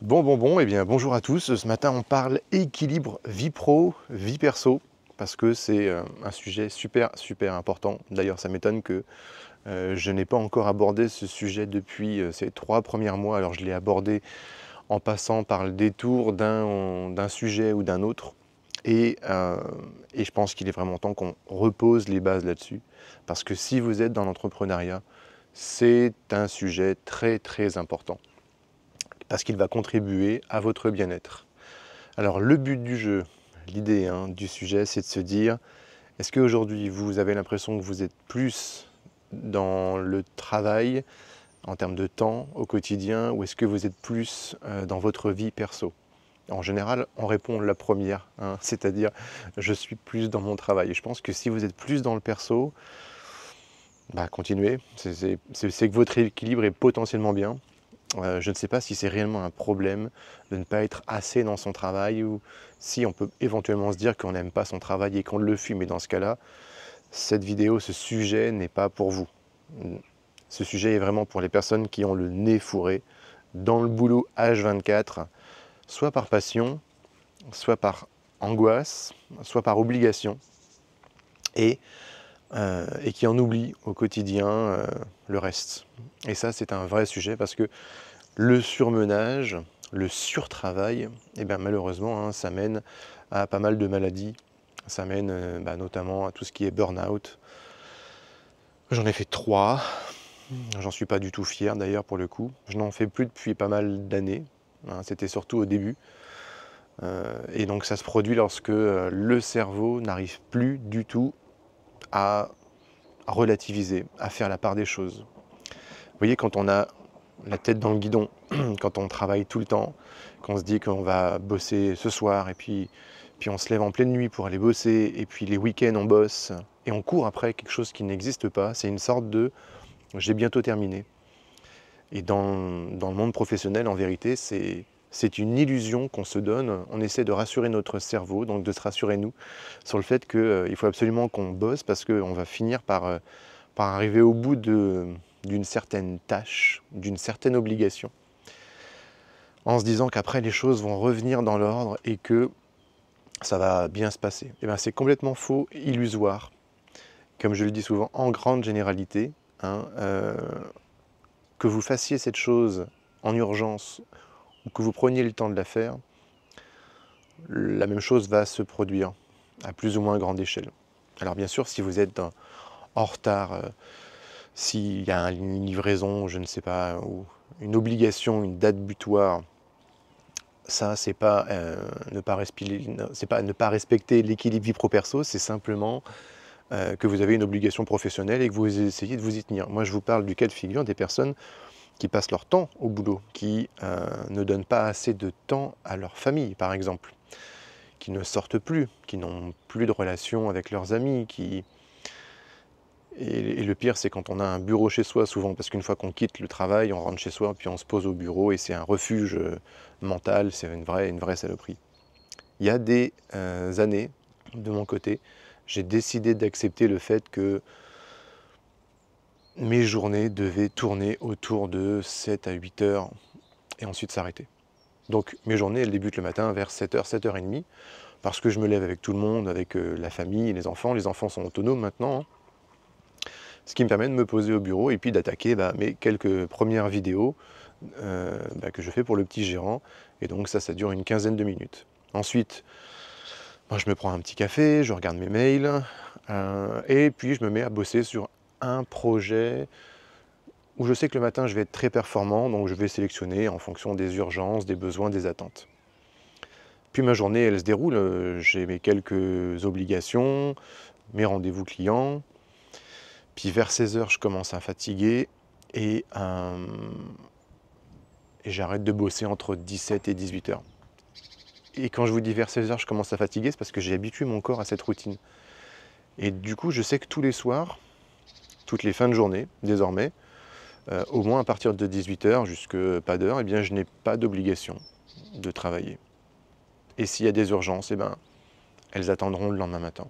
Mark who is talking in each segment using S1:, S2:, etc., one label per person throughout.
S1: Bon, eh bien bonjour à tous. Ce matin, on parle équilibre vie pro, vie perso, parce que c'est un sujet super important. D'ailleurs, ça m'étonne que je n'ai pas encore abordé ce sujet depuis ces 3 premiers mois. Alors, je l'ai abordé en passant par le détour d'un sujet ou d'un autre. Et je pense qu'il est vraiment temps qu'on repose les bases là-dessus. Parce que si vous êtes dans l'entrepreneuriat, c'est un sujet très important parce qu'il va contribuer à votre bien-être. Alors le but du jeu, l'idée du sujet, c'est de se dire, est-ce qu'aujourd'hui vous avez l'impression que vous êtes plus dans le travail en termes de temps au quotidien, ou est-ce que vous êtes plus dans votre vie perso? En général, on répond la première, c'est-à-dire je suis plus dans mon travail. Et je pense que si vous êtes plus dans le perso, continuez, c'est que votre équilibre est potentiellement bien. Je ne sais pas si c'est réellement un problème de ne pas être assez dans son travail, ou si on peut éventuellement se dire qu'on n'aime pas son travail et qu'on le fuit. Mais dans ce cas-là, cette vidéo, ce sujet n'est pas pour vous. Ce sujet est vraiment pour les personnes qui ont le nez fourré dans le boulot H24, soit par passion, soit par angoisse, soit par obligation, et qui en oublient au quotidien le reste. Et ça, c'est un vrai sujet, parce que le surmenage, le surtravail, malheureusement, ça mène à pas mal de maladies. Ça mène notamment à tout ce qui est burn-out. J'en ai fait 3. J'en suis pas du tout fier d'ailleurs pour le coup. Je n'en fais plus depuis pas mal d'années. C'était surtout au début. Et donc ça se produit lorsque le cerveau n'arrive plus du tout à relativiser, à faire la part des choses. Vous voyez, quand on a la tête dans le guidon, quand on travaille tout le temps, qu'on se dit qu'on va bosser ce soir, et puis on se lève en pleine nuit pour aller bosser, et puis les week-ends on bosse, et on court après quelque chose qui n'existe pas, c'est une sorte de « j'ai bientôt terminé ». Et dans le monde professionnel, en vérité, c'est une illusion qu'on se donne. On essaie de rassurer notre cerveau, donc de se rassurer nous, sur le fait qu'il faut absolument qu'on bosse, parce qu'on va finir par arriver au bout d'une certaine tâche, d'une certaine obligation, en se disant qu'après les choses vont revenir dans l'ordre et que ça va bien se passer. Et bien c'est complètement faux, illusoire. Comme je le dis souvent, en grande généralité, que vous fassiez cette chose en urgence ou que vous preniez le temps de la faire, la même chose va se produire à plus ou moins grande échelle. Alors bien sûr, si vous êtes en retard, s'il y a une livraison, je ne sais pas, ou une obligation, une date butoir, ça, c'est pas ne pas respecter l'équilibre vie pro-perso, c'est simplement que vous avez une obligation professionnelle et que vous essayez de vous y tenir. Moi, je vous parle du cas de figure des personnes qui passent leur temps au boulot, qui ne donnent pas assez de temps à leur famille, par exemple, qui ne sortent plus, qui n'ont plus de relations avec leurs amis, Et le pire, c'est quand on a un bureau chez soi, souvent, parce qu'une fois qu'on quitte le travail, on rentre chez soi, puis on se pose au bureau, et c'est un refuge mental, c'est une vraie saloperie. Il y a des années, de mon côté, j'ai décidé d'accepter le fait que mes journées devaient tourner autour de 7 à 8 heures, et ensuite s'arrêter. Donc mes journées, elles débutent le matin vers 7h, 7h30, parce que je me lève avec tout le monde, avec la famille, les enfants. Les enfants sont autonomes maintenant, ce qui me permet de me poser au bureau et puis d'attaquer mes quelques premières vidéos que je fais pour le petit gérant. Et donc ça dure une quinzaine de minutes. Ensuite, moi, je me prends un petit café, je regarde mes mails, et puis je me mets à bosser sur un projet où je sais que le matin je vais être très performant, donc je vais sélectionner en fonction des urgences, des besoins, des attentes. Puis ma journée, elle se déroule, j'ai mes quelques obligations, mes rendez-vous clients, puis vers 16h, je commence à fatiguer, et j'arrête de bosser entre 17 et 18h. Et quand je vous dis vers 16h, je commence à fatiguer, c'est parce que j'ai habitué mon corps à cette routine. Et du coup, je sais que tous les soirs, toutes les fins de journée, désormais, au moins à partir de 18h jusqu'à pas d'heure, eh bien, je n'ai pas d'obligation de travailler. Et s'il y a des urgences, elles attendront le lendemain matin.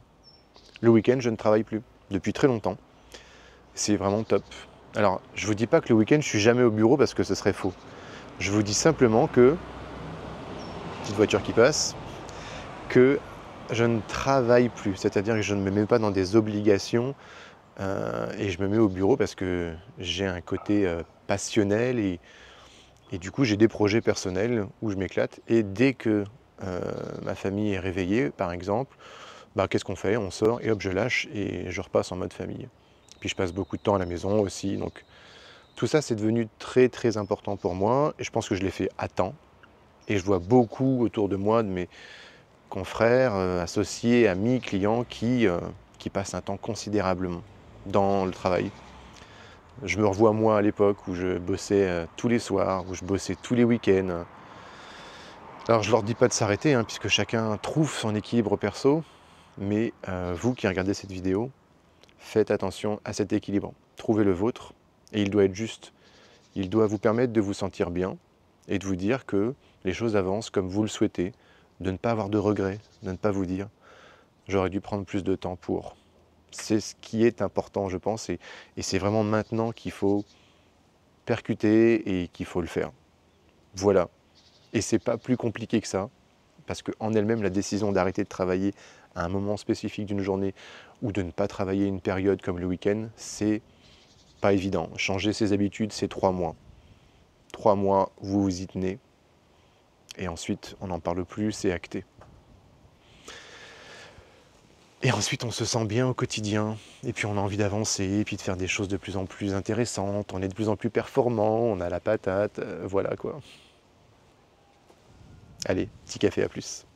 S1: Le week-end, je ne travaille plus, depuis très longtemps. C'est vraiment top. Alors, je ne vous dis pas que le week-end, je suis jamais au bureau, parce que ce serait faux. Je vous dis simplement que petite voiture qui passe, que je ne travaille plus. C'est-à-dire que je ne me mets pas dans des obligations et je me mets au bureau parce que j'ai un côté passionnel et du coup j'ai des projets personnels où je m'éclate. Et dès que ma famille est réveillée, par exemple, bah, qu'est-ce qu'on fait? On sort et hop, je lâche et je repasse en mode famille. Puis je passe beaucoup de temps à la maison aussi. Donc tout ça, c'est devenu très très important pour moi et je pense que je l'ai fait à temps. Et je vois beaucoup autour de moi de mes confrères, associés, amis, clients qui passent un temps considérablement dans le travail. Je me revois moi à l'époque où je bossais tous les soirs, où je bossais tous les week-ends. Alors je leur dis pas de s'arrêter, hein, puisque chacun trouve son équilibre perso, mais vous qui regardez cette vidéo, faites attention à cet équilibre. Trouvez le vôtre et il doit être juste. Il doit vous permettre de vous sentir bien et de vous dire que les choses avancent comme vous le souhaitez, de ne pas avoir de regrets, de ne pas vous dire j'aurais dû prendre plus de temps pour. C'est ce qui est important, je pense, et c'est vraiment maintenant qu'il faut percuter et qu'il faut le faire. Voilà. Et c'est pas plus compliqué que ça, parce qu'en elle-même, la décision d'arrêter de travailler à un moment spécifique d'une journée ou de ne pas travailler une période comme le week-end, c'est pas évident. Changer ses habitudes, c'est 3 mois. 3 mois, vous vous y tenez, et ensuite, on n'en parle plus, c'est acté. Et ensuite, on se sent bien au quotidien, et puis on a envie d'avancer, et puis de faire des choses de plus en plus intéressantes, on est de plus en plus performant, on a la patate, voilà quoi. Allez, petit café, à plus.